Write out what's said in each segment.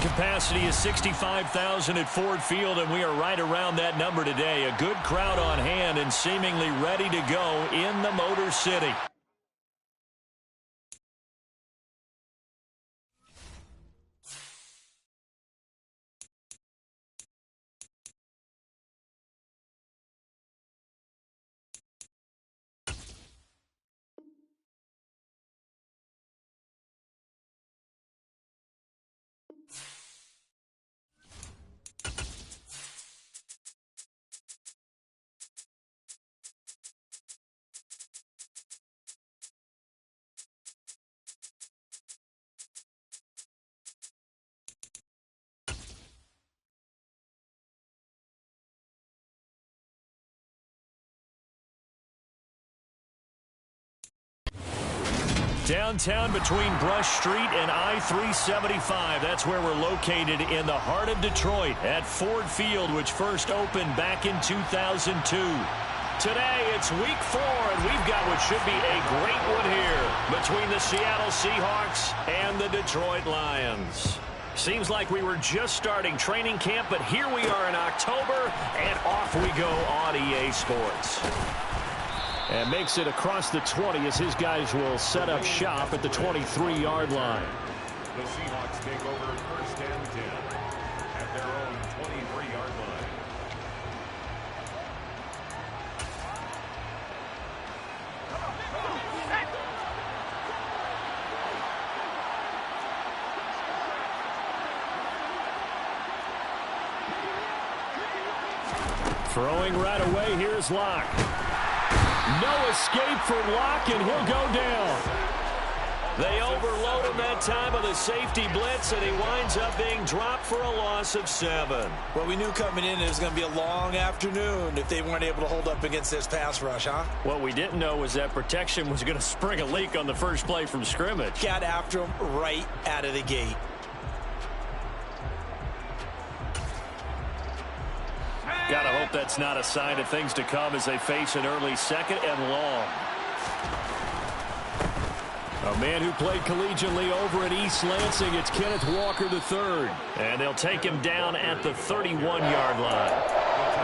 capacity is 65,000 at Ford Field, and we are right around that number today. A good crowd on hand and seemingly ready to go in the Motor City. Downtown between Brush Street and I-375. That's where we're located in the heart of Detroit at Ford Field, which first opened back in 2002. Today, it's week 4, and we've got what should be a great one here between the Seattle Seahawks and the Detroit Lions. Seems like we were just starting training camp, but here we are in October, and off we go on EA Sports. And makes it across the 20 as his guys will set up shop at the 23-yard line. The Seahawks take over first and 10 at their own 23-yard line. Throwing right away, here's Locke. No escape for Locke, and he'll go down. They overload him that time with a safety blitz, and he winds up being dropped for a loss of 7. Well, we knew coming in it was going to be a long afternoon if they weren't able to hold up against this pass rush, huh? What we didn't know was that protection was going to spring a leak on the first play from scrimmage. Got after him right out of the gate. Gotta hope that's not a sign of things to come as they face an early second and long. A man who played collegiately over at East Lansing, it's Kenneth Walker III. And they'll take him down at the 31-yard line.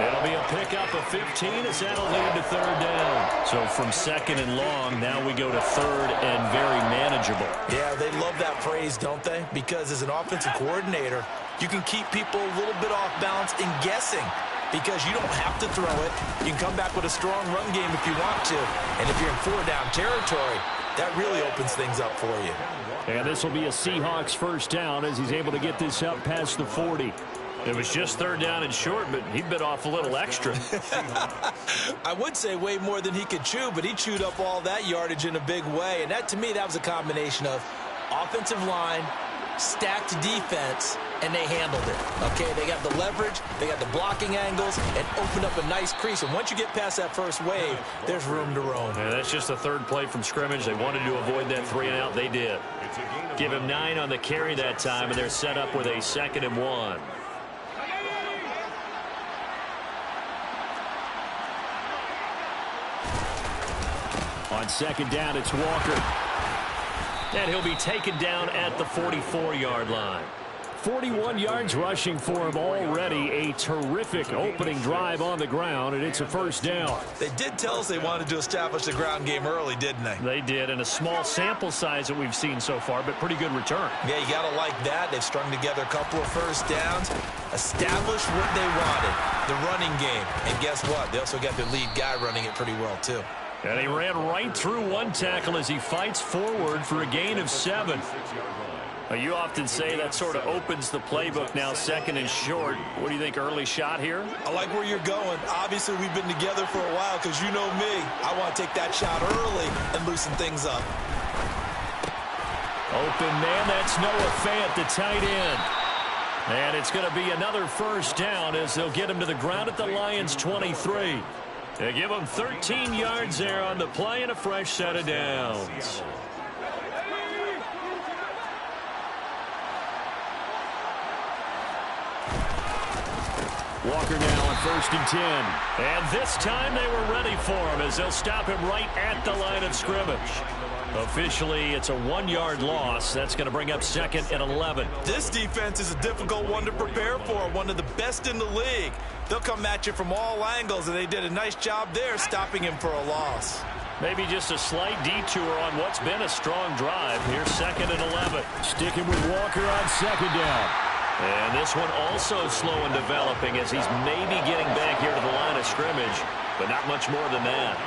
It'll be a pickup of 15 as that'll lead to third down. So from second and long, now we go to third and very manageable. Yeah, they love that phrase, don't they? Because as an offensive coordinator, you can keep people a little bit off balance and guessing. Because you don't have to throw it. You can come back with a strong run game if you want to. And if you're in 4-down territory, that really opens things up for you. And this will be a Seahawks first down as he's able to get this up past the 40. It was just third down and short, but he bit off a little extra. I would say way more than he could chew, but he chewed up all that yardage in a big way. And that, to me, that was a combination of offensive line, stacked defense, and they handled it. Okay, they got the leverage, they got the blocking angles, and opened up a nice crease. And once you get past that first wave, there's room to roam. Yeah, that's just the third play from scrimmage. They wanted to avoid that 3-and-out. They did. Give him 9 on the carry that time, and they're set up with a 2nd and 1. On second down, it's Walker. And he'll be taken down at the 44-yard line. 41 yards rushing for him already. A terrific opening drive on the ground, and it's a first down. They did tell us they wanted to establish the ground game early, didn't they? They did, and a small sample size that we've seen so far, but pretty good return. Yeah, you got to like that. They've strung together a couple of first downs, established what they wanted, the running game. And guess what? They also got their lead guy running it pretty well, too. And he ran right through one tackle as he fights forward for a gain of 7. You often say that sort of opens the playbook now, 2nd and short. What do you think, early shot here? I like where you're going. Obviously, we've been together for a while because you know me. I want to take that shot early and loosen things up. Open man, that's Noah Fant, the tight end. And it's going to be another first down as they'll get him to the ground at the Lions' 23. They give him 13 yards there on the play and a fresh set of downs. Walker now on 1st and 10. And this time they were ready for him as they'll stop him right at the line of scrimmage. Officially, it's a 1-yard loss. That's going to bring up 2nd and 11. This defense is a difficult one to prepare for, one of the best in the league. They'll come at you from all angles, and they did a nice job there stopping him for a loss. Maybe just a slight detour on what's been a strong drive. Here's 2nd and 11. Sticking with Walker on 2nd down. And this one also slow in developing as he's maybe getting back here to the line of scrimmage, but not much more than that.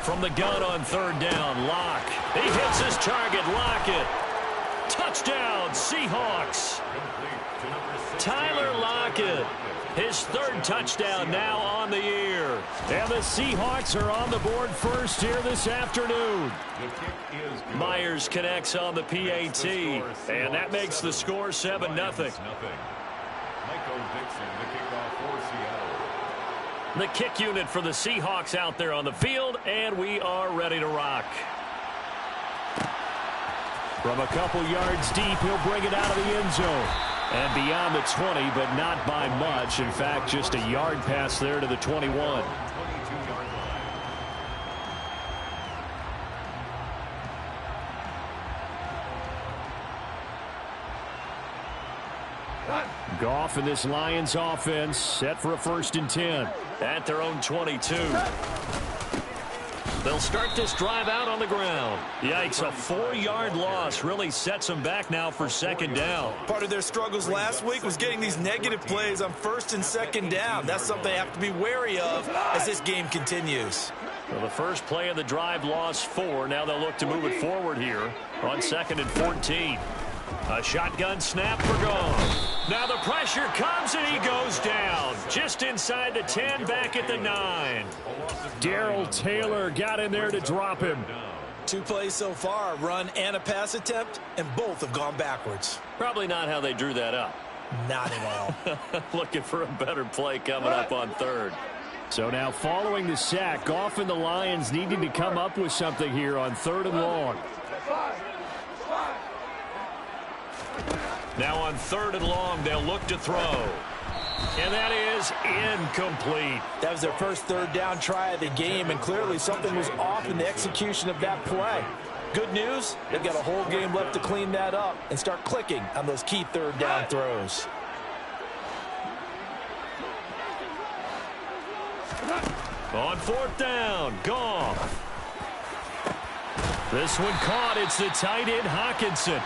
From the gun on 3rd down, Locke. He hits his target. Lockett. Touchdown, Seahawks. Tyler Lockett. His 3rd touchdown now on the year. And the Seahawks are on the board first here this afternoon. Myers connects on the PAT. And that makes the score 7-0. The kick unit for the Seahawks out there on the field, and we are ready to rock. From a couple yards deep, he'll bring it out of the end zone. And beyond the 20, but not by much. In fact, just a yard pass there to the 21. Goff and this Lions offense set for a 1st and 10 at their own 22. They'll start this drive out on the ground. Yikes, a 4-yard loss really sets them back now for 2nd down. Part of their struggles last week was getting these negative plays on 1st and 2nd down. That's something they have to be wary of as this game continues. Well, the first play of the drive lost 4. Now they'll look to move it forward here on 2nd and 14. A shotgun snap for Goff. Now the pressure comes and he goes down. Just inside the 10, back at the 9. Darrell Taylor got in there to drop him. 2 plays so far, a run and a pass attempt, and both have gone backwards. Probably not how they drew that up. Not at all. Looking for a better play coming up on 3rd. So now following the sack, Goff and the Lions needing to come up with something here on 3rd and long. Now on 3rd and long, they'll look to throw. And that is incomplete. That was their first 3rd down try of the game, and clearly something was off in the execution of that play. Good news, they've got a whole game left to clean that up and start clicking on those key 3rd down throws. On 4th down, Goff. This one caught. It's the tight end, Hockenson.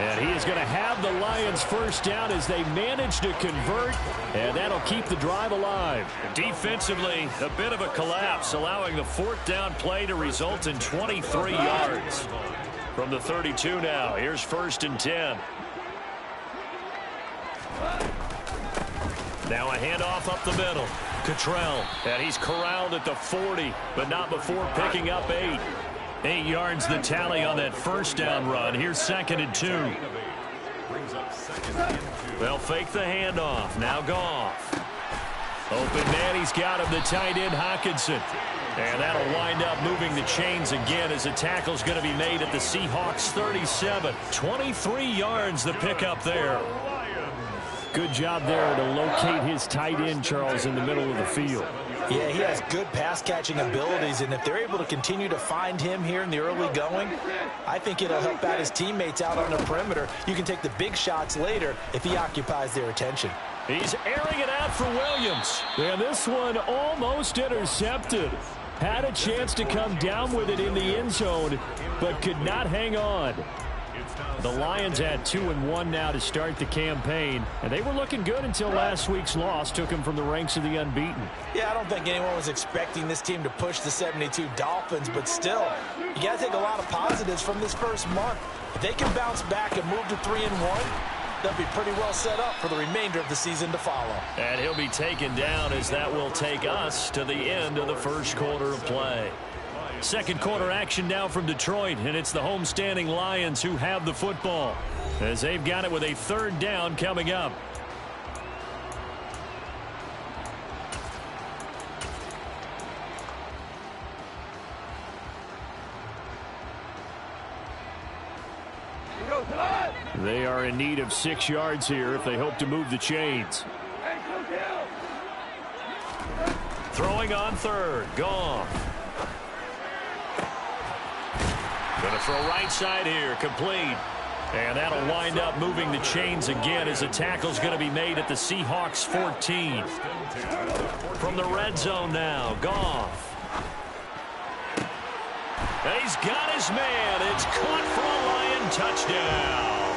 And he is going to have the Lions 1st down as they manage to convert, and that'll keep the drive alive. Defensively, a bit of a collapse, allowing the 4th down play to result in 23 yards. From the 32 now, here's 1st and 10. Now a handoff up the middle. Cottrell, and he's corralled at the 40, but not before picking up 8. 8 yards the tally on that 1st down run. Here's 2nd and 2. They'll fake the handoff. Now Goff. Open man, he's got him, the tight end Hockenson. And that'll wind up moving the chains again as a tackle's going to be made at the Seahawks 37. 23 yards the pickup there. Good job there to locate his tight end, Charles, in the middle of the field. Yeah, he has good pass-catching abilities, and if they're able to continue to find him here in the early going, I think it'll help out his teammates out on the perimeter. You can take the big shots later if he occupies their attention. He's airing it out for Williams. And this one almost intercepted. Had a chance to come down with it in the end zone, but could not hang on. The Lions had 2-1 now to start the campaign, and they were looking good until last week's loss took them from the ranks of the unbeaten. Yeah, I don't think anyone was expecting this team to push the 72 Dolphins, but still, you got to take a lot of positives from this first month. If they can bounce back and move to 3-1, they'll be pretty well set up for the remainder of the season to follow. And he'll be taken down as that will take us to the end of the first quarter of play. Second quarter action now from Detroit, and it's the homestanding Lions who have the football as they've got it with a 3rd down coming up. They are in need of 6 yards here if they hope to move the chains. Throwing on 3rd, Goff. Going to throw right side here, complete. And that'll wind up moving the chains again as the tackle's going to be made at the Seahawks 14. From the red zone now, Goff. And he's got his man. It's caught for a Lion touchdown.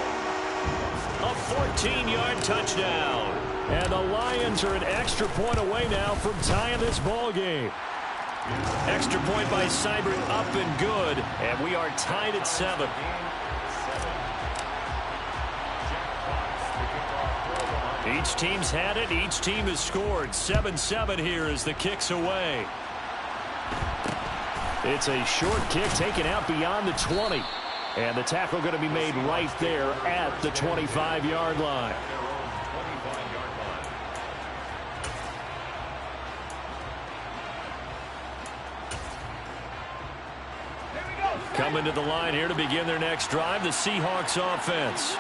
A 14-yard touchdown. And the Lions are an extra point away now from tying this ball game. Extra point by Seibert up and good. And we are tied at 7. Each team's had it. Each team has scored. 7-7 here as the kick's away. It's a short kick taken out beyond the 20. And the tackle going to be made right there at the 25-yard line. Coming to the line here to begin their next drive, the Seahawks offense.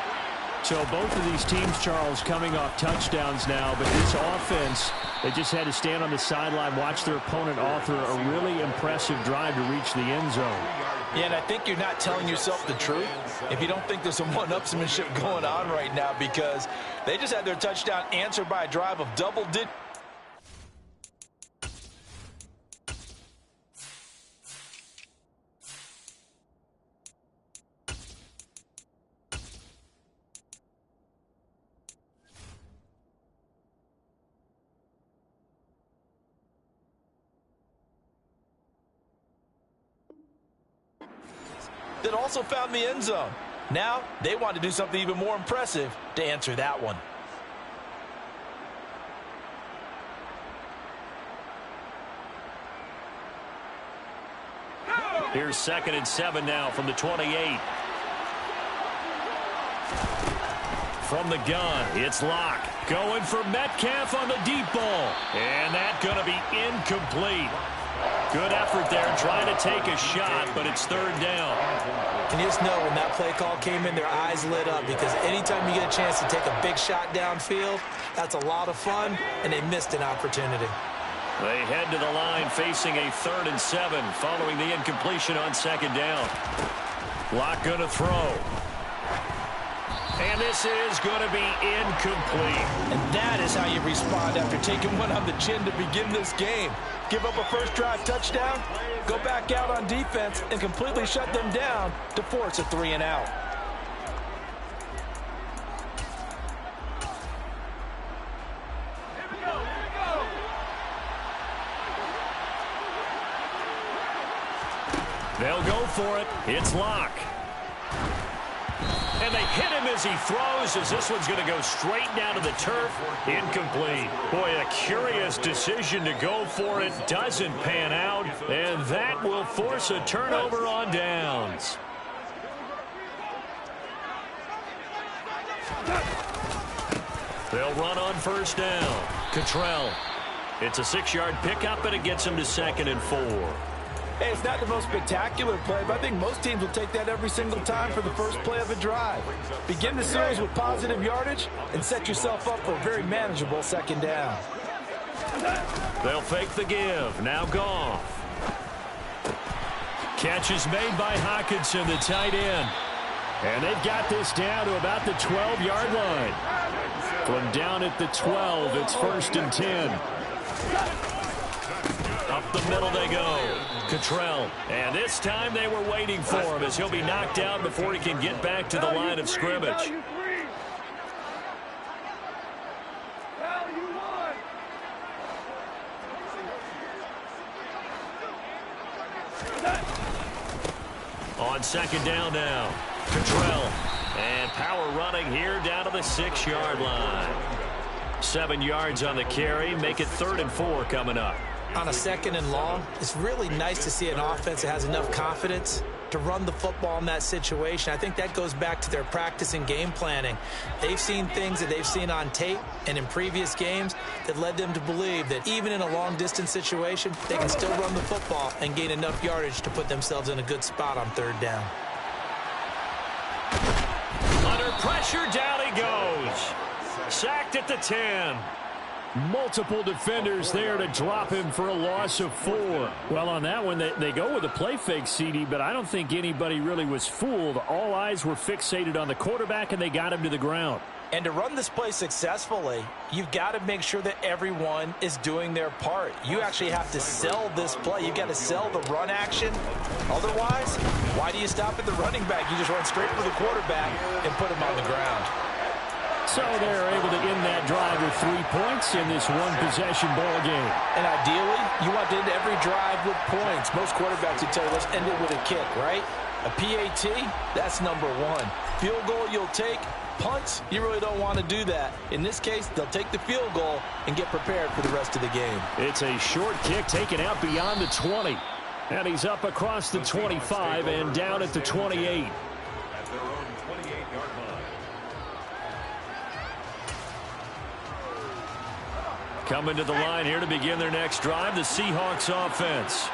So both of these teams, Charles, coming off touchdowns now, but this offense, they just had to stand on the sideline, watch their opponent author a really impressive drive to reach the end zone. Yeah, and I think you're not telling yourself the truth if you don't think there's some one-upsmanship going on right now, because they just had their touchdown answered by a drive of double-digit. That also found the end zone. Now they want to do something even more impressive to answer that one. Here's 2nd and 7 now from the 28. From the gun, it's Locke. Going for Metcalf on the deep ball. And that's going to be incomplete. Good effort there, trying to take a shot, but it's 3rd down. And you just know when that play call came in, their eyes lit up, because anytime you get a chance to take a big shot downfield, that's a lot of fun, and they missed an opportunity. They head to the line facing a 3rd and 7 following the incompletion on 2nd down. Locke going to throw. And this is going to be incomplete. And that is how you respond after taking one on the chin to begin this game. Give up a first drive touchdown, go back out on defense, and completely shut them down to force a 3 and out. They'll go for it. It's Locke. And they hit him as he throws, as this one's going to go straight down to the turf. Incomplete. Boy, a curious decision to go for it. Doesn't pan out. And that will force a turnover on downs. They'll run on 1st down. Cottrell. It's a 6-yard pickup, and it gets him to 2nd and 4. Hey, it's not the most spectacular play, but I think most teams will take that every single time for the first play of a drive. Begin the series with positive yardage and set yourself up for a very manageable 2nd down. They'll fake the give. Now Goff. Catch is made by Hockenson, the tight end. And they've got this down to about the 12-yard line. From down at the 12, it's 1st and 10. Up the middle they go. Cottrell. And this time they were waiting for him, as he'll be knocked out before he can get back to the line of scrimmage. On 2nd down now. Cottrell. And power running here down to the 6-yard line. 7 yards on the carry. Make it 3rd and 4 coming up. On a 2nd and long, it's really nice to see an offense that has enough confidence to run the football in that situation. I think that goes back to their practice and game planning. They've seen things that they've seen on tape and in previous games that led them to believe that even in a long-distance situation, they can still run the football and gain enough yardage to put themselves in a good spot on 3rd down. Under pressure, down he goes. Sacked at the 10. Multiple defenders there to drop him for a loss of 4. Well, on that one, they go with a play fake, CD, but I don't think anybody really was fooled. All eyes were fixated on the quarterback, and they got him to the ground. And to run this play successfully, you've got to make sure that everyone is doing their part. You actually have to sell this play. You've got to sell the run action. Otherwise, why do you stop at the running back? You just run straight for the quarterback and put him on the ground. So they're able to end that drive with 3 points in this one-possession ball game. And ideally, you want to end every drive with points. Most quarterbacks would tell you, let's end it with a kick, right? A PAT, that's number 1. Field goal you'll take. Punts, you really don't want to do that. In this case, they'll take the field goal and get prepared for the rest of the game. It's a short kick taken out beyond the 20. And he's up across the 25 and down at the 28. At their own 28-yard line. Coming to the line here to begin their next drive, the Seahawks offense.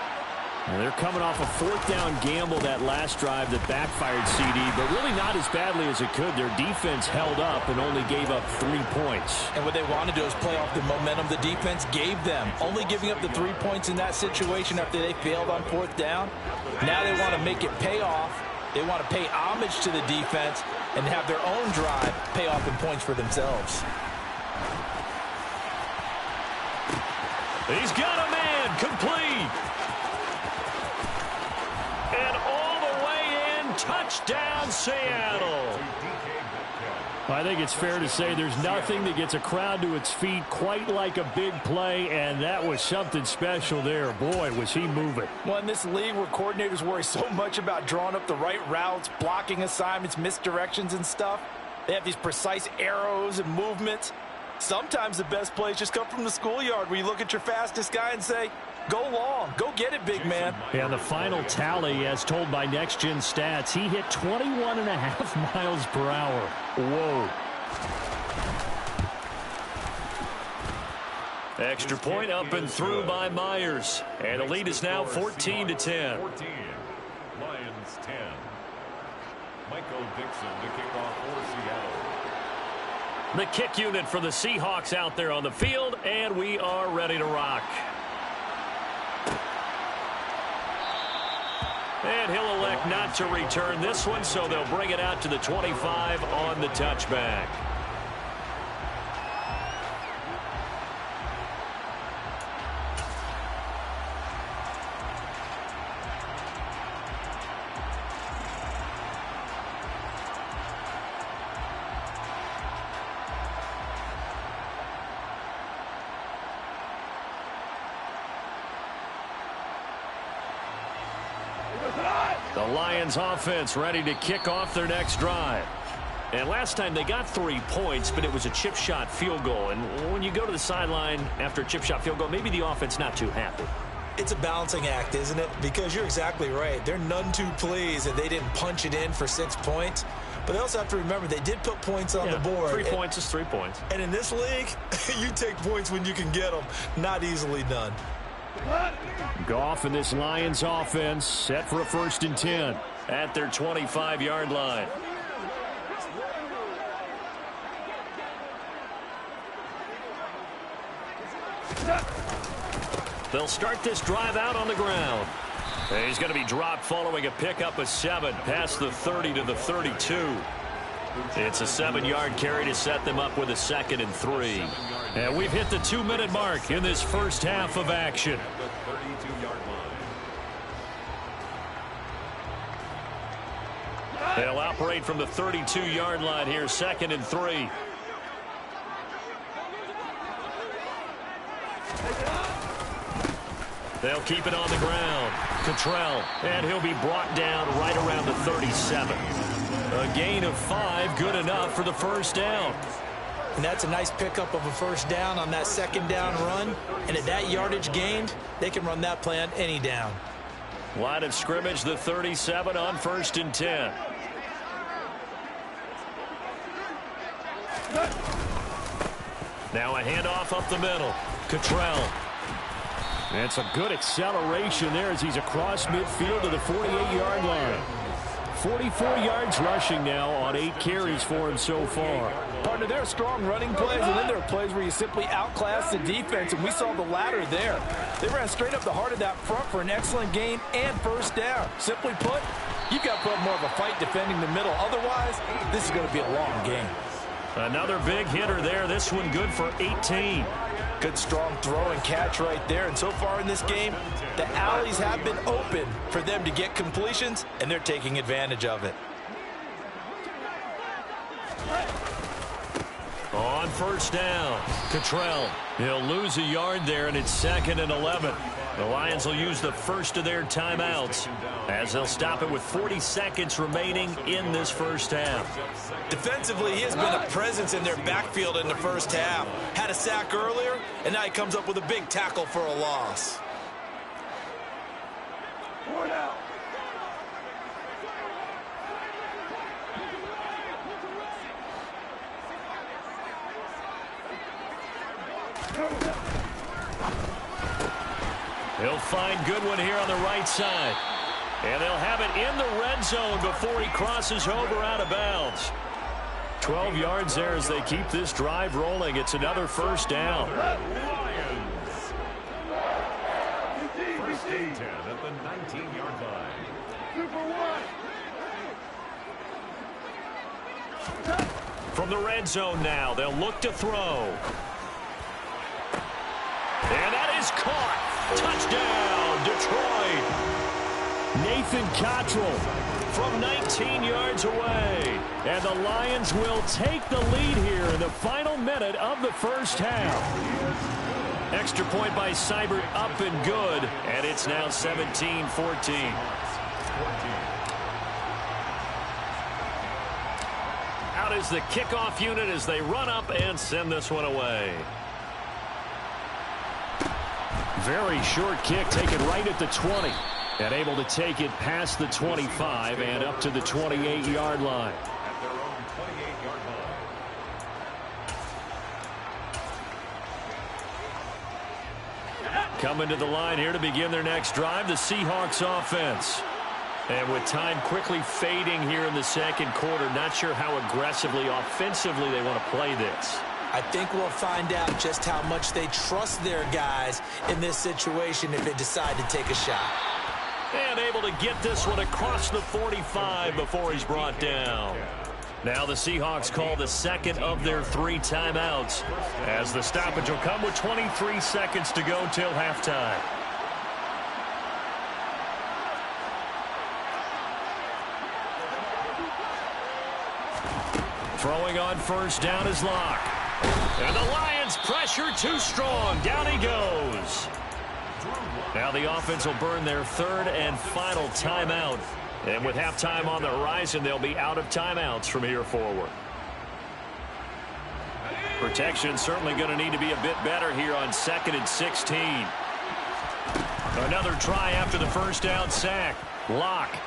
And they're coming off a 4th down gamble that last drive that backfired, CD, but really not as badly as it could. Their defense held up and only gave up 3 points. And what they want to do is play off the momentum the defense gave them. Only giving up the 3 points in that situation after they failed on 4th down. Now they want to make it pay off. They want to pay homage to the defense and have their own drive pay off in points for themselves. He's got a man complete. And all the way in, touchdown Seattle. I think it's fair to say there's nothing that gets a crowd to its feet quite like a big play, and that was something special there. Boy, was he moving. Well, in this league where coordinators worry so much about drawing up the right routes, blocking assignments, misdirections and stuff, they have these precise arrows and movements. Sometimes the best plays just come from the schoolyard where you look at your fastest guy and say, go long. Go get it, big man. And the final tally, as told by Next Gen Stats, he hit 21.5 miles per hour. Whoa. Extra point up and through by Myers. And the lead is now 14-10. 14. Lions 10. Michael Dixon to kick off for Seattle. The kick unit for the Seahawks out there on the field, and we are ready to rock. And he'll elect not to return this one, so they'll bring it out to the 25 on the touchback. The Lions offense ready to kick off their next drive. And last time they got 3 points, but it was a chip shot field goal. And when you go to the sideline after a chip shot field goal, maybe the offense not too happy. It's a balancing act, isn't it? Because you're exactly right. They're none too pleased that they didn't punch it in for 6 points. But they also have to remember they did put points on the board. 3 points is 3 points. And in this league, you take points when you can get them. Not easily done. Goff and this Lions offense set for a 1st and 10 at their 25-yard line. They'll start this drive out on the ground. And he's going to be dropped following a pickup of 7 past the 30 to the 32. It's a 7-yard carry to set them up with a 2nd and 3. And we've hit the 2-minute mark in this first half of action. The 32-yard line. They'll operate from the 32-yard line here, 2nd and 3. They'll keep it on the ground. Cottrell, and he'll be brought down right around the 37. A gain of 5, good enough for the 1st down. And that's a nice pickup of a 1st down on that 2nd down run. And at that yardage gained, they can run that play on any down. Line of scrimmage, the 37 on 1st and 10. Now a handoff up the middle. Cottrell. That's a good acceleration there as he's across midfield to the 48-yard line. 44 yards rushing now on 8 carries for him so far. partner. There are strong running plays, and then there are plays where you simply outclass the defense, and we saw the latter there. They ran straight up the heart of that front for an excellent gain and first down. Simply put, you've got to put more of a fight defending the middle. Otherwise, this is going to be a long game. Another big hitter there. This one good for 18. Good strong throw and catch right there. And so far in this game, the alleys have been open for them to get completions, and they're taking advantage of it. On first down, Cottrell. He'll lose a yard there, and it's 2nd and 11. The Lions will use the first of their timeouts as they'll stop it with 40 seconds remaining in this first half. Defensively, he has been a presence in their backfield in the first half. Had a sack earlier, and now he comes up with a big tackle for a loss. He'll find Goodwin here on the right side. And they'll have it in the red zone before he crosses over out of bounds. 12 yards there as they keep this drive rolling. It's another first down. First and 10 at the 19-yard line. From the red zone now, they'll look to throw. And that is caught. Touchdown, Detroit. Nathan Cottrell from 19 yards away. And the Lions will take the lead here in the final minute of the first half. Extra point by Seibert up and good. And it's now 17-14. Out is the kickoff unit as they run up and send this one away. Very short kick taken right at the 20. And able to take it past the 25 and up to the 28-yard line. At their own 28-yard line. Coming to the line here to begin their next drive, the Seahawks offense. And with time quickly fading here in the second quarter, not sure how aggressively, offensively they want to play this. I think we'll find out just how much they trust their guys in this situation if they decide to take a shot. And able to get this one across the 45 before he's brought down. Now the Seahawks call the second of their 3 timeouts as the stoppage will come with 23 seconds to go till halftime. Throwing on first down is Locke. And the Lions pressure too strong. Down he goes. Now the offense will burn their 3rd and final timeout. And with halftime on the horizon, they'll be out of timeouts from here forward. Protection certainly going to need to be a bit better here on 2nd and 16. Another try after the first down sack. Locke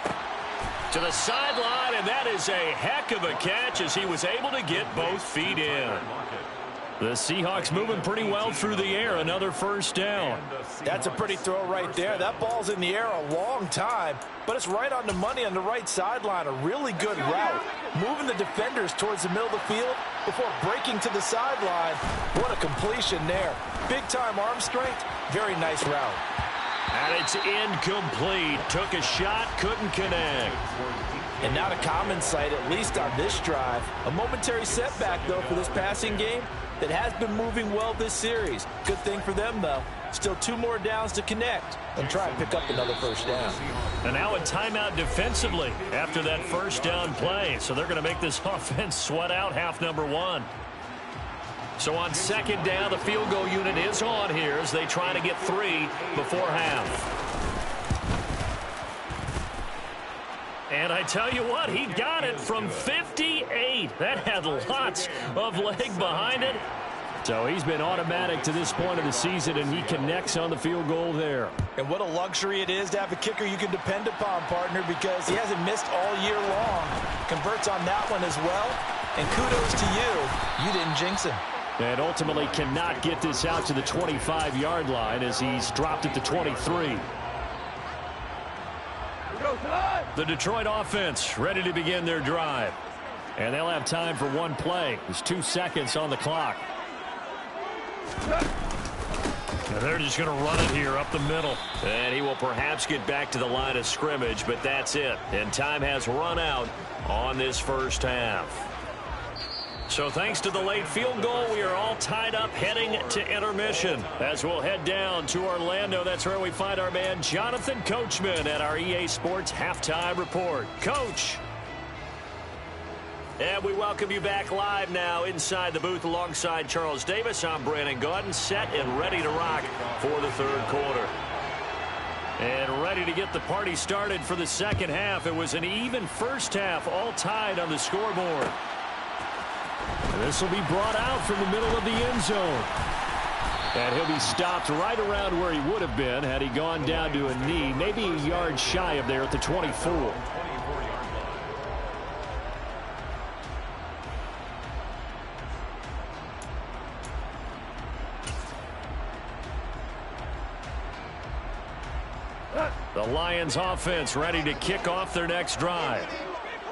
to the sideline, and that is a heck of a catch as he was able to get both feet in. The Seahawks moving pretty well through the air. Another first down. That's a pretty throw right there. That ball's in the air a long time, but it's right on the money on the right sideline. A really good route. Moving the defenders towards the middle of the field before breaking to the sideline. What a completion there. Big-time arm strength. Very nice route. And it's incomplete. Took a shot, couldn't connect. And not a common sight, at least on this drive. A momentary setback, though, for this passing game that has been moving well this series. Good thing for them, though. Still 2 more downs to connect and try and pick up another first down. And now a timeout defensively after that first down play. So they're going to make this offense sweat out half number 1. So on 2nd down, the field goal unit is on here as they try to get 3 before half. And I tell you what, he got it from 58. That had lots of leg behind it. So he's been automatic to this point of the season, and he connects on the field goal there. And what a luxury it is to have a kicker you can depend upon, partner, because he hasn't missed all year long. Converts on that one as well. And kudos to you. You didn't jinx him. And ultimately cannot get this out to the 25-yard line as he's dropped it to 23. The Detroit offense ready to begin their drive. And they'll have time for one play. There's 2 seconds on the clock. And they're just going to run it here up the middle. And he will perhaps get back to the line of scrimmage, but that's it. And time has run out on this first half. So thanks to the late field goal, we are all tied up heading to intermission. As we'll head down to Orlando, that's where we find our man Jonathan Coachman at our EA Sports Halftime Report. Coach. And we welcome you back live now inside the booth alongside Charles Davis. I'm Brandon Gaudin, set and ready to rock for the third quarter. And ready to get the party started for the second half. It was an even first half, all tied on the scoreboard. And this will be brought out from the middle of the end zone. And he'll be stopped right around where he would have been had he gone down to a knee, maybe a yard shy of there at the 24. The Lions offense ready to kick off their next drive.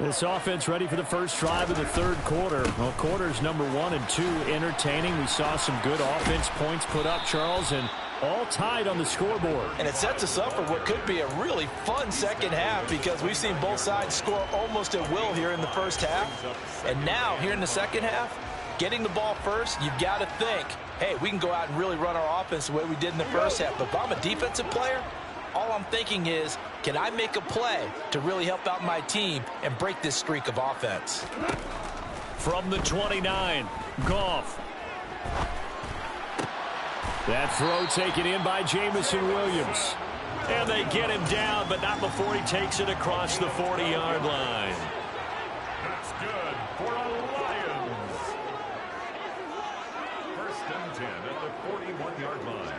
This offense ready for the first drive of the third quarter. Well, quarters number 1 and 2 entertaining. We saw some good offense points put up, Charles, and all tied on the scoreboard. And it sets us up for what could be a really fun second half because we've seen both sides score almost at will here in the first half. And now, here in the second half, getting the ball first, you've got to think, hey, we can go out and really run our offense the way we did in the first half. But if I'm a defensive player, all I'm thinking is, can I make a play to really help out my team and break this streak of offense? From the 29, Goff. That throw taken in by Jameson Williams. And they get him down, but not before he takes it across the 40-yard line. That's good for the Lions. First and 10 at the 41-yard line.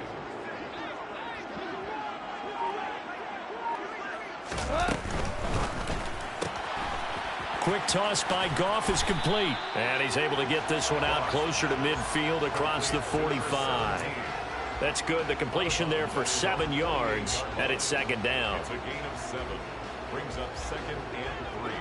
Quick toss by Goff is complete. And he's able to get this one out closer to midfield across the 45. That's good. The completion there for 7 yards, and it's second down. It's a gain of 7. Brings up second and 3.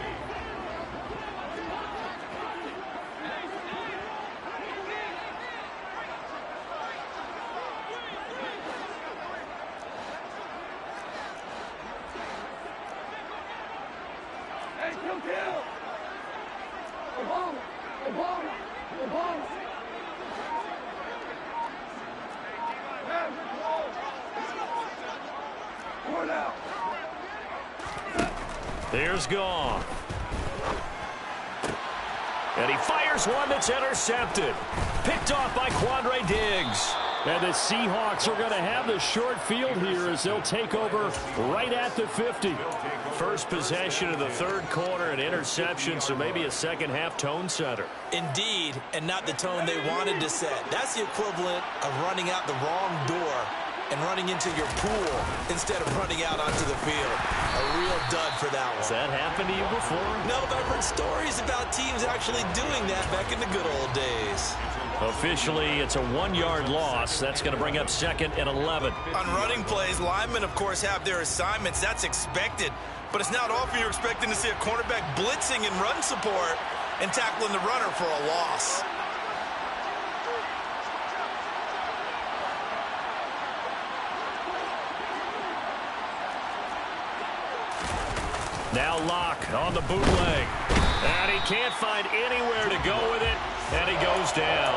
There's Goff. And he fires one that's intercepted. Picked off by Quandre Diggs. And the Seahawks are going to have the short field here as they'll take over right at the 50. First possession of the third quarter, an interception, so maybe a second half tone setter. Indeed, and not the tone they wanted to set. That's the equivalent of running out the wrong door and running into your pool instead of running out onto the field. A real dud for that one. Has that happened to you before? No, but I've heard stories about teams actually doing that back in the good old days. Officially, it's a 1-yard loss. That's going to bring up second and 11. On running plays, linemen, of course, have their assignments. That's expected. But it's not often you're expecting to see a cornerback blitzing in run support and tackling the runner for a loss. Now Locke on the bootleg. And he can't find anywhere to go with it, and he goes down.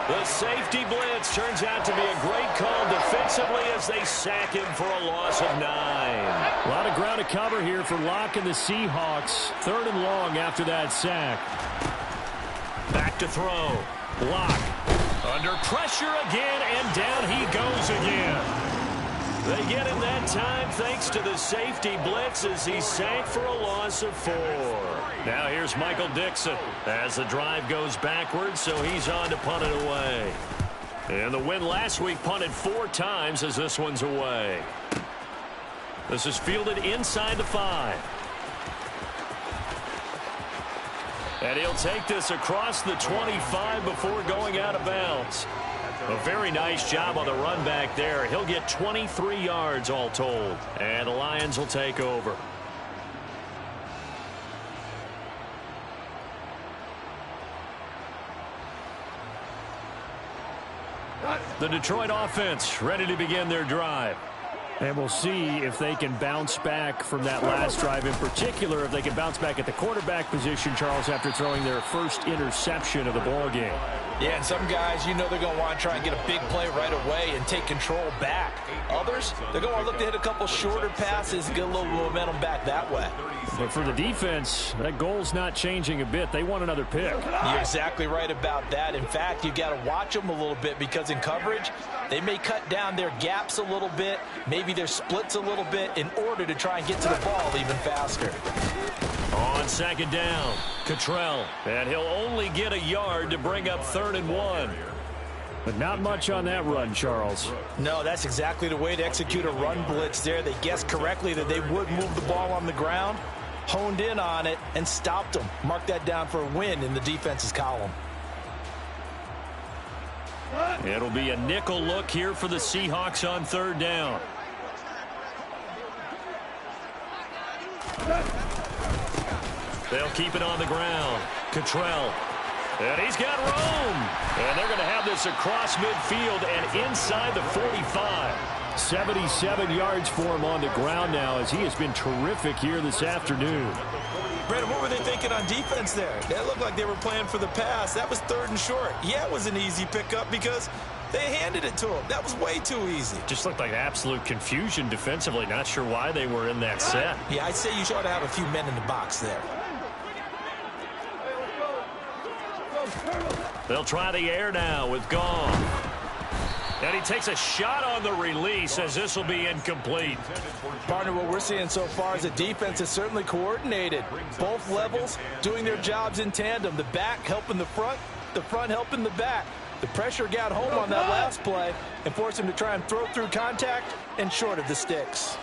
The safety blitz turns out to be a great call defensively as they sack him for a loss of 9. A lot of ground to cover here for Locke and the Seahawks. Third and long after that sack. Back to throw. Locke under pressure again, and down he goes again. They get him that time thanks to the safety blitz as he sank for a loss of 4. Now here's Michael Dixon as the drive goes backwards, so he's on to punt it away. And the win last week punted 4 times as this one's away. This is fielded inside the 5. And he'll take this across the 25 before going out of bounds. A very nice job on the run back there. He'll get 23 yards all told. And the Lions will take over. The Detroit offense ready to begin their drive. And we'll see if they can bounce back from that last drive, in particular if they can bounce back at the quarterback position, Charles, after throwing their first interception of the ball game. Yeah, and some guys, you know they're going to want to try and get a big play right away and take control back. Others, they're going to look to hit a couple shorter passes and get a little momentum back that way. But for the defense, that goal's not changing a bit. They want another pick. You're exactly right about that. In fact, you got to watch them a little bit because in coverage, they may cut down their gaps a little bit, maybe their splits a little bit in order to try and get to the ball even faster. On second down, Cottrell. And he'll only get a yard to bring up 3rd and 1. But not much on that run, Charles. No, that's exactly the way to execute a run blitz there. They guessed correctly that they would move the ball on the ground, honed in on it, and stopped them. Mark that down for a win in the defense's column. It'll be a nickel look here for the Seahawks on 3rd down. They'll keep it on the ground. Cottrell. And he's got room. And they're going to have this across midfield and inside the 45. 77 yards for him on the ground now as he has been terrific here this afternoon. Brandon, what were they thinking on defense there? That looked like they were playing for the pass. That was 3rd and short. Yeah, it was an easy pickup because they handed it to him. That was way too easy. Just looked like absolute confusion defensively. Not sure why they were in that set. Yeah, I'd say you ought to have a few men in the box there. They'll try the air now with Goff. And he takes a shot on the release as this will be incomplete. Partner, what we're seeing so far is the defense is certainly coordinated. Both levels doing their jobs in tandem. The back helping the front helping the back. The pressure got home on that last play and forced him to try and throw through contact and short of the sticks.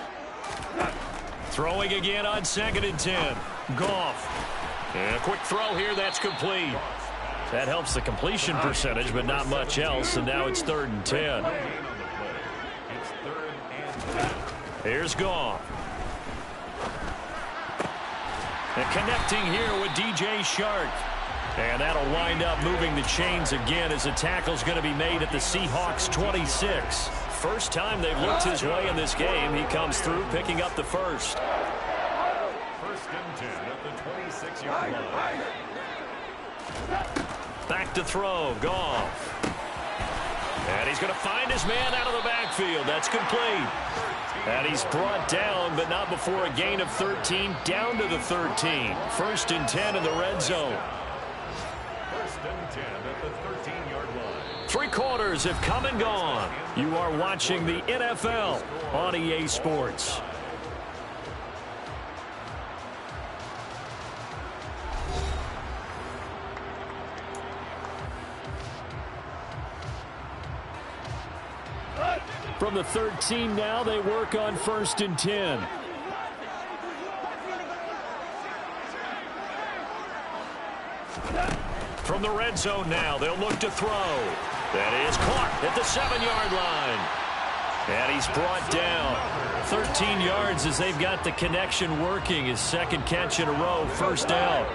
Throwing again on 2nd and 10. Goff. And a quick throw here, that's complete. That helps the completion percentage, but not much else, and now it's 3rd and 10. Here's Goff. And connecting here with DJ Chark. And that'll wind up moving the chains again as the tackle's going to be made at the Seahawks 26. First time they've looked his way in this game. He comes through picking up the first. 1st and 10 at the 26-yard line. Back to throw, Goff. And he's going to find his man out of the backfield. That's complete. And he's brought down, but not before a gain of 13, down to the 13. 1st and 10 in the red zone. 1st and 10 at the 13-yard line. 3 quarters have come and gone. You are watching the NFL on EA Sports. From the 13 now, they work on 1st and 10. From the red zone now, they'll look to throw. That is caught at the 7-yard line. And he's brought down. 13 yards as they've got the connection working. His 2nd catch in a row, 1st down.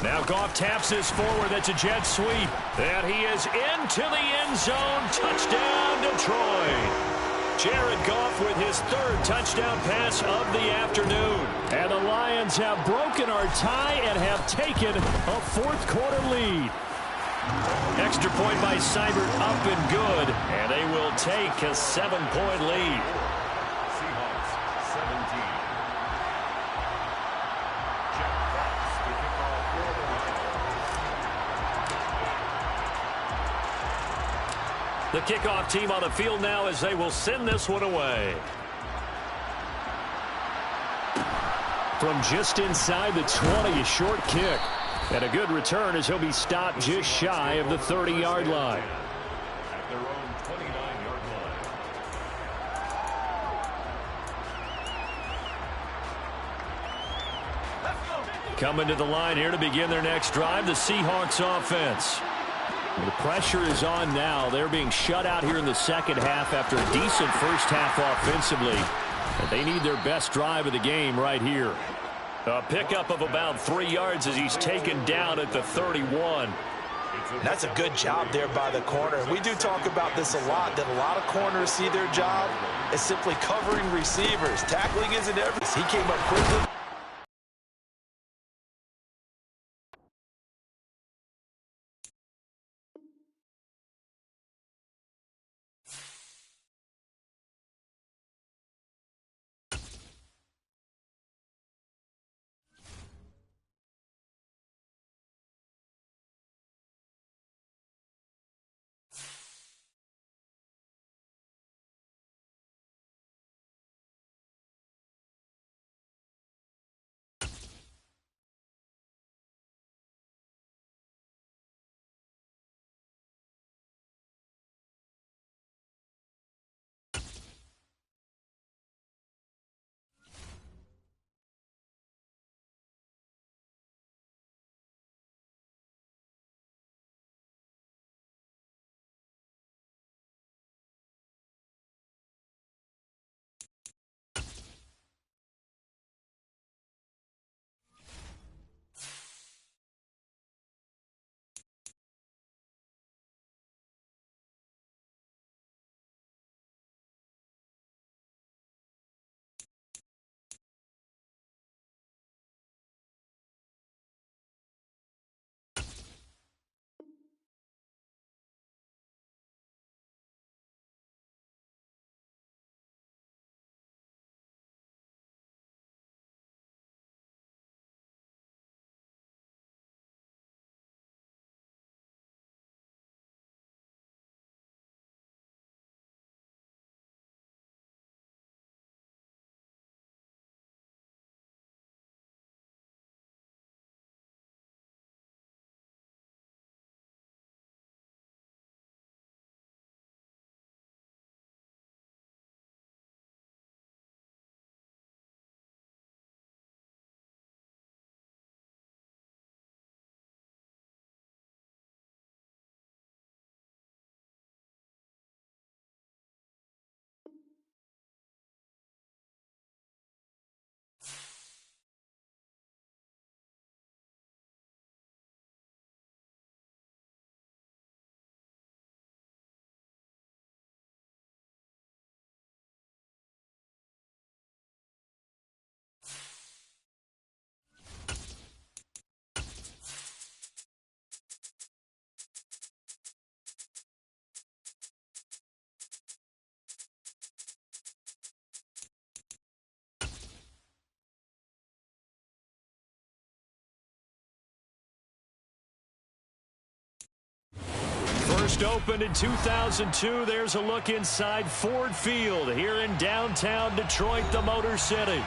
Now Goff taps this forward. That's a jet sweep. And he is into the end zone. Touchdown, Detroit. Jared Goff with his 3rd touchdown pass of the afternoon. And the Lions have broken our tie and have taken a 4th quarter lead. Extra point by Seibert up and good. And they will take a 7-point lead. Seahawks 17. Jack Fox to kick off for the Lions. The kickoff team on the field now as they will send this one away. From just inside the 20, a short kick. And a good return as he'll be stopped just shy of the 30-yard line. At their own 29-yard line. Coming to the line here to begin their next drive, the Seahawks offense. The pressure is on now. They're being shut out here in the 2nd half after a decent 1st half offensively. But they need their best drive of the game right here. A pickup of about 3 yards as he's taken down at the 31. That's a good job there by the corner. We do talk about this a lot, that a lot of corners see their job as simply covering receivers. Tackling isn't everything. He came up quickly. First opened in 2002. There's a look inside Ford Field here in downtown Detroit, the Motor City.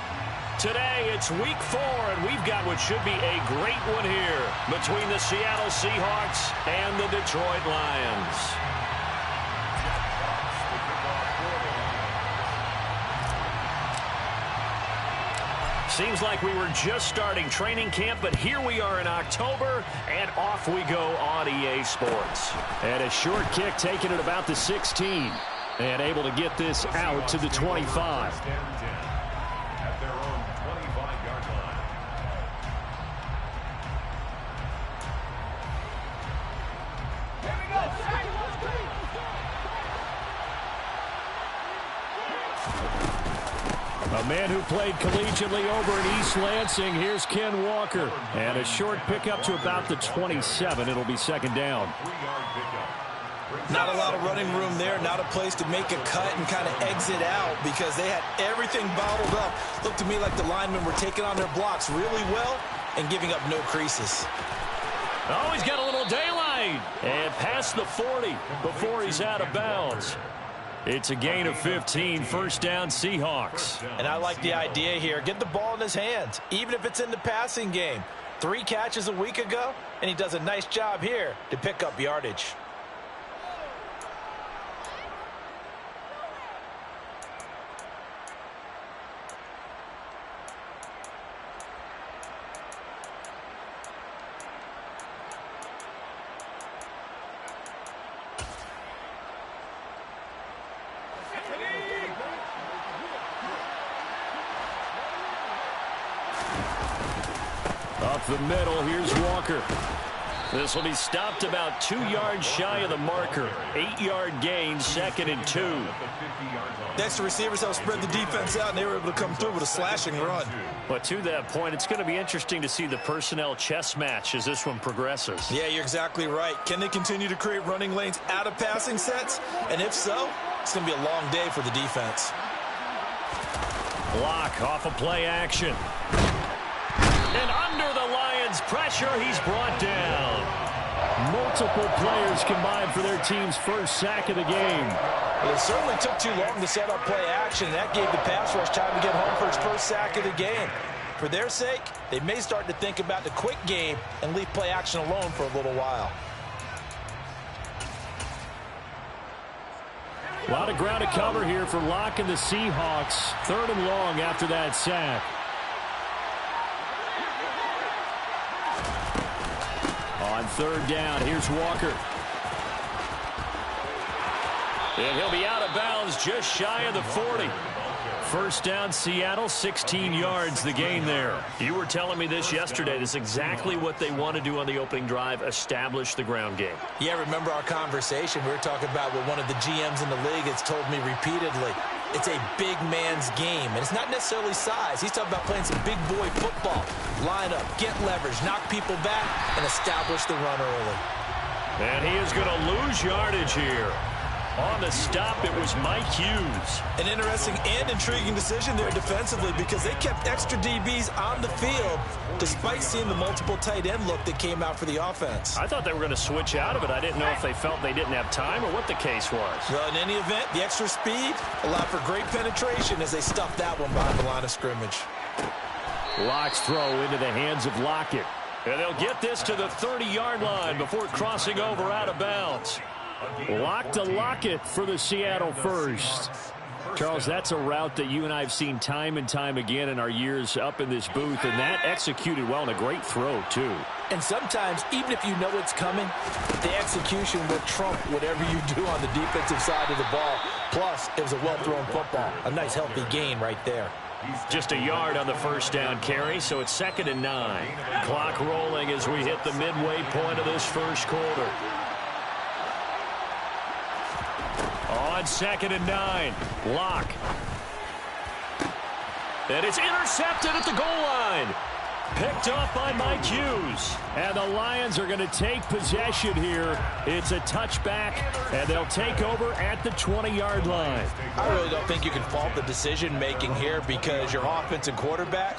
Today, it's week 4, and we've got what should be a great one here between the Seattle Seahawks and the Detroit Lions. Seems like we were just starting training camp, but here we are in October, and off we go on EA Sports. And a short kick taken at about the 16, and able to get this out to the 25. At their own 25-yard line. A man who played collegiately over in East Lansing. Here's Ken Walker. And a short pickup to about the 27. It'll be second down. Not a lot of running room there, not a place to make a cut and kind of exit out because they had everything bottled up. Looked to me like the linemen were taking on their blocks really well and giving up no creases. Oh, he's got a little daylight. And past the 40 before he's out of bounds. It's a gain of 15, first down Seahawks. And I like the idea here. Get the ball in his hands, even if it's in the passing game. 3 catches a week ago, and he does a nice job here to pick up yardage. Up the middle, here's Walker. This will be stopped about 2 yards shy of the marker. 8-yard gain, 2nd and 2. Next, the receivers helped spread the defense out, and they were able to come through with a slashing run. But to that point, it's going to be interesting to see the personnel chess match as this one progresses. Yeah, you're exactly right. Can they continue to create running lanes out of passing sets? And if so, it's going to be a long day for the defense. Block off of play action. And under the Lions' pressure, he's brought down. Multiple players combined for their team's first sack of the game. Well, it certainly took too long to set up play action. That gave the pass rush time to get home for his first sack of the game. For their sake, they may start to think about the quick game and leave play action alone for a little while. A lot of ground to cover here for Locke and the Seahawks. 3rd and long after that sack. On 3rd down, here's Walker. And he'll be out of bounds just shy of the 40. First down, Seattle, 16 yards, the gain there. You were telling me this yesterday. This is exactly what they want to do on the opening drive, establish the ground game. Yeah, remember our conversation? We were talking about what one of the GMs in the league has told me repeatedly. It's a big man's game, and it's not necessarily size. He's talking about playing some big boy football. Line up, get leverage, knock people back, and establish the run early. And he is going to lose yardage here. On the stop, it was Mike Hughes. An interesting and intriguing decision there defensively because they kept extra DBs on the field despite seeing the multiple tight end look that came out for the offense. I thought they were going to switch out of it. I didn't know if they felt they didn't have time or what the case was. Well, in any event, the extra speed allowed for great penetration as they stuffed that one behind the line of scrimmage. Locke's throw into the hands of Lockett. And they'll get this to the 30-yard line before crossing over out of bounds. Lock to Lockett for the Seattle first. Charles, that's a route that you and I have seen time and time again in our years up in this booth, and that executed well and a great throw, too. And sometimes, even if you know it's coming, the execution will trump whatever you do on the defensive side of the ball. Plus, it was a well-thrown football. A nice, healthy gain right there. Just a yard on the first down carry, so it's 2nd and 9. Clock rolling as we hit the midway point of this first quarter. On 2nd and 9, Locke. And it's intercepted at the goal line. Picked off by Mike Hughes. And the Lions are going to take possession here. It's a touchback, and they'll take over at the 20-yard line. I really don't think you can fault the decision-making here because your offense and quarterback,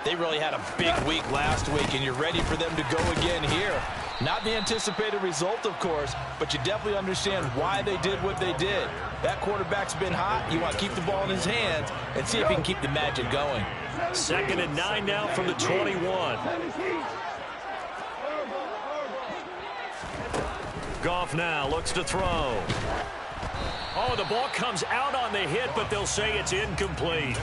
they really had a big week last week, and you're ready for them to go again here. Not the anticipated result, of course, but you definitely understand why they did what they did. That quarterback's been hot. You want to keep the ball in his hands and see if he can keep the magic going. 2nd and 9 now from the 21. Goff now looks to throw. Oh, the ball comes out on the hit, but they'll say it's incomplete.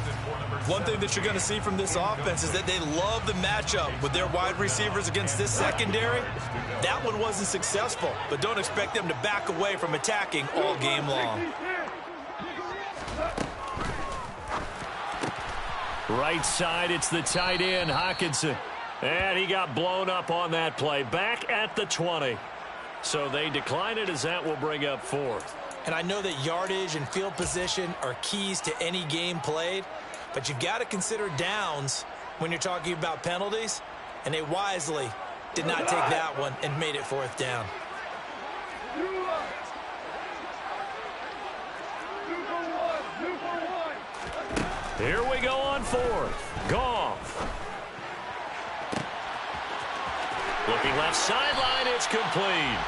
One thing that you're going to see from this offense is that they love the matchup with their wide receivers against this secondary. That one wasn't successful, but don't expect them to back away from attacking all game long. Right side, it's the tight end, Hockenson. And he got blown up on that play. Back at the 20. So they decline it as that will bring up 4th. And I know that yardage and field position are keys to any game played, but you've got to consider downs when you're talking about penalties, and they wisely did not take that one and made it 4th down. Here we go on 4th. Goff. Looking left sideline, it's complete.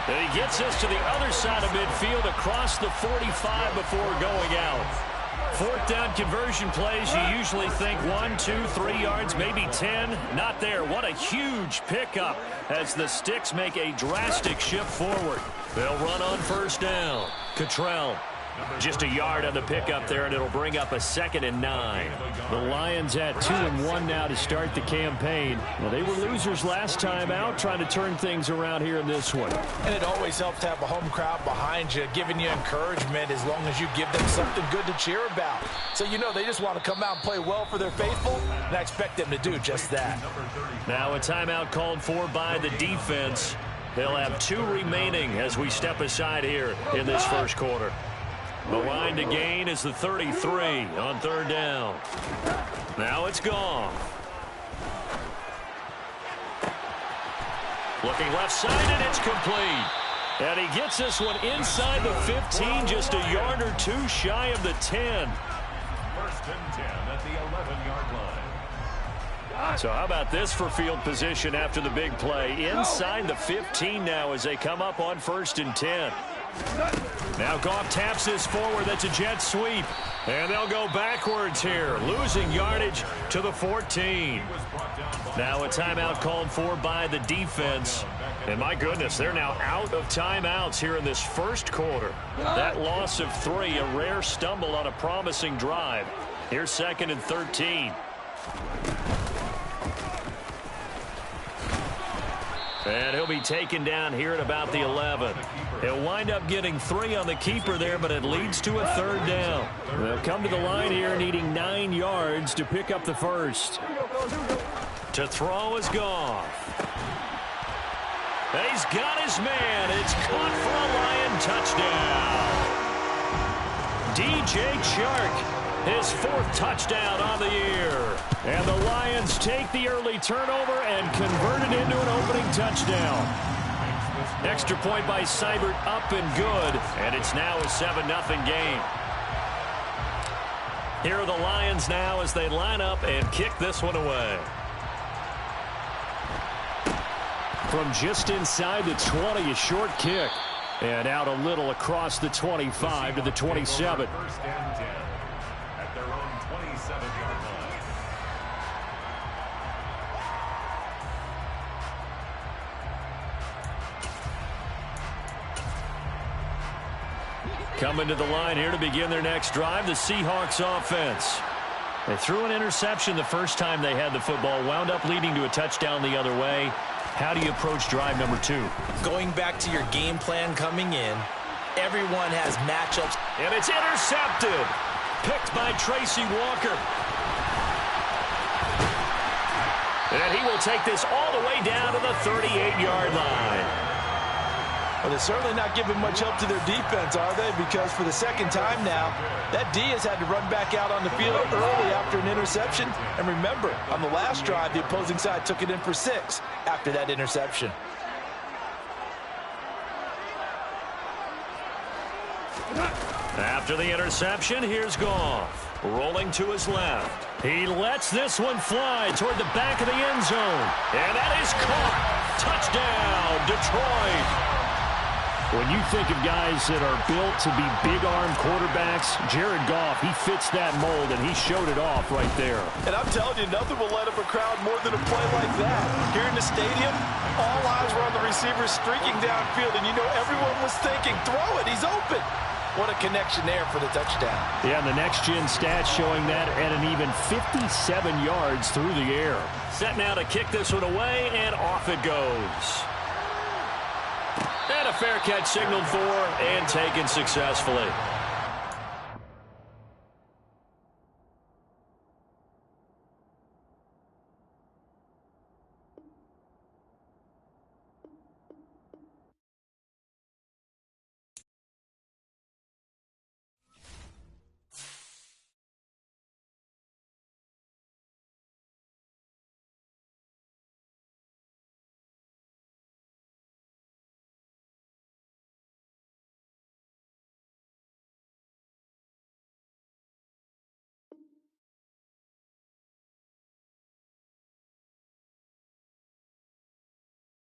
And he gets us to the other side of midfield across the 45 before going out. 4th down conversion plays, you usually think 1, 2, 3 yards, maybe 10. Not there. What a huge pickup as the Sticks make a drastic shift forward. They'll run on 1st down. Cottrell. Just a yard on the pickup there, and it'll bring up a 2nd and 9. The Lions at 2-1 now to start the campaign. Well, they were losers last time out, trying to turn things around here in this one. And it always helps to have a home crowd behind you, giving you encouragement as long as you give them something good to cheer about. So you know they just want to come out and play well for their faithful, and I expect them to do just that. Now a timeout called for by the defense. They'll have 2 remaining as we step aside here in this first quarter. The line to gain is the 33 on 3rd down. Now it's gone. Looking left side, and it's complete. And he gets this one inside the 15, just a yard or 2 shy of the 10. 1st and 10 at the 11-yard line. So how about this for field position after the big play? Inside the 15 now as they come up on 1st and 10. Now Goff taps this forward. That's a jet sweep. And they'll go backwards here, losing yardage to the 14. Now a timeout called for by the defense. And my goodness, they're now out of timeouts here in this first quarter. That loss of 3, a rare stumble on a promising drive. Here's 2nd and 13. And he'll be taken down here at about the 11. He'll wind up getting 3 on the keeper there, but it leads to a 3rd down. They'll come to the line here needing 9 yards to pick up the first. To throw is Goff. And he's got his man. It's caught for a Lion touchdown. DJ Chark. His 4th touchdown on the year. And the Lions take the early turnover and convert it into an opening touchdown. Extra point by Seibert up and good. And it's now a 7-0 game. Here are the Lions now as they line up and kick this one away. From just inside the 20, a short kick. And out a little across the 25 to the 27. 1st and 10 at their own 27-yard line. Coming to the line here to begin their next drive, the Seahawks offense. They threw an interception the first time they had the football, wound up leading to a touchdown the other way. How do you approach drive number 2? Going back to your game plan coming in, everyone has matchups. And it's intercepted. Picked by Tracy Walker. And he will take this all the way down to the 38-yard line. Well, they're certainly not giving much help to their defense, are they? Because for the 2nd time now, that D has had to run back out on the field early after an interception. And remember, on the last drive, the opposing side took it in for 6 after that interception. After the interception, here's Goff. Rolling to his left. He lets this one fly toward the back of the end zone. And that is caught. Touchdown, Detroit. When you think of guys that are built to be big-arm quarterbacks, Jared Goff, he fits that mold, and he showed it off right there. And I'm telling you, nothing will let up a crowd more than a play like that. Here in the stadium, all eyes were on the receiver streaking downfield, and you know everyone was thinking, throw it, he's open. What a connection there for the touchdown. Yeah, and the next-gen stats showing that at an even 57 yards through the air. Set now to kick this one away, and off it goes. And a fair catch signaled for and taken successfully.